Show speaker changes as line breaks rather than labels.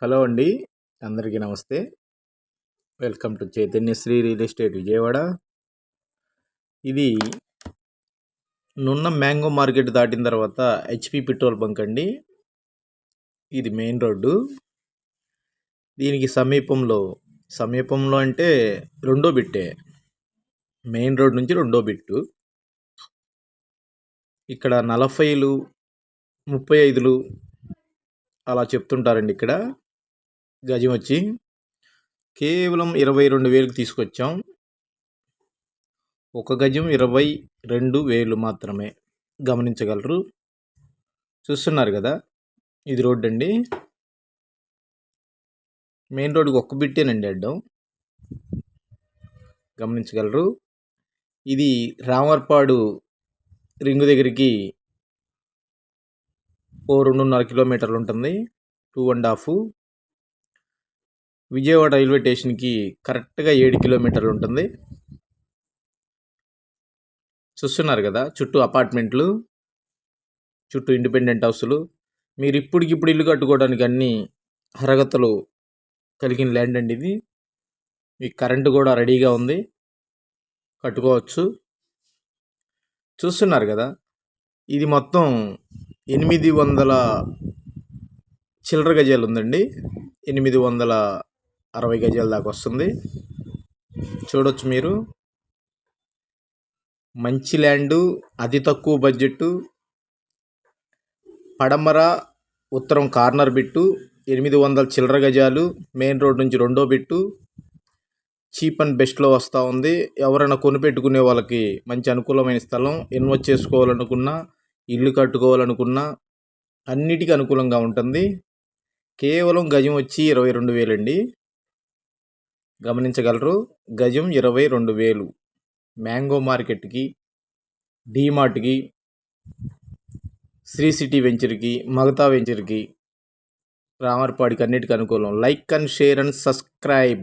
Hello అండి, అందరికీ నమస్తే. Welcome to Chaitanyasri real estate Vijayawada. ఇది నున్న మ్యాంగో మార్కెట్ దాటిన తర్వాత హెచ్పి పెట్రోల్ బంక్ అండి. ఇది మెయిన్ రోడ్డు. దీనికి సమీపంలో అంటే రెండో బిట్టే, మెయిన్ రోడ్ నుంచి రెండో బిట్టు. ఇక్కడ 40లు 35లు అలా చెప్తుంటారండి. ఇక్కడ గజం వచ్చి కేవలం 22,000కి తీసుకొచ్చాం. ఒక గజం 22,000 మాత్రమే. గమనించగలరు. చూస్తున్నారు కదా, ఇది రోడ్డు అండి. మెయిన్ రోడ్డుకి ఒక్క బిట్టేనండి అడ్డం. గమనించగలరు. ఇది రామర్పాడు రింగు దగ్గరికి 2.5 కిలోమీటర్లు ఉంటుంది. 2.5. విజయవాడ రైల్వే స్టేషన్కి కరెక్ట్గా 7 కిలోమీటర్లు ఉంటుంది. చూస్తున్నారు కదా, చుట్టూ అపార్ట్మెంట్లు, చుట్టూ ఇండిపెండెంట్ హౌస్లు. మీరు ఇప్పటికిప్పుడు ఇల్లు కట్టుకోవడానికి అన్ని అర్హతలు కలిగిన ల్యాండ్ అండి ఇది. మీకు కరెంటు కూడా రెడీగా ఉంది, కట్టుకోవచ్చు. చూస్తున్నారు కదా, ఇది మొత్తం 800 చిల్లర గజాలు ఉందండి. 860 గజాల దాకా వస్తుంది. చూడొచ్చు మీరు. మంచి ల్యాండు, అతి తక్కువ బడ్జెట్టు, పడమర ఉత్తరం కార్నర్ బిట్టు, 800 చిల్లర గజాలు, మెయిన్ రోడ్ నుంచి రెండో బిట్టు, చీప్ అండ్ బెస్ట్లో వస్తూ ఉంది. ఎవరైనా కొనిపెట్టుకునే వాళ్ళకి మంచి అనుకూలమైన స్థలం. ఇన్వెస్ట్ చేసుకోవాలనుకున్నా, ఇల్లు కట్టుకోవాలనుకున్నా అన్నిటికీ అనుకూలంగా ఉంటుంది. కేవలం గజం వచ్చి 22,000 అండి. గమనించగలరు. గజం 22,000. మ్యాంగో మార్కెట్కి, డీమార్ట్కి, శ్రీ సిటీ వెంచర్కి, మగతా వెంచర్కి, రామర్పాడికి అన్నిటికీ అనుకూలం. Like and share and subscribe.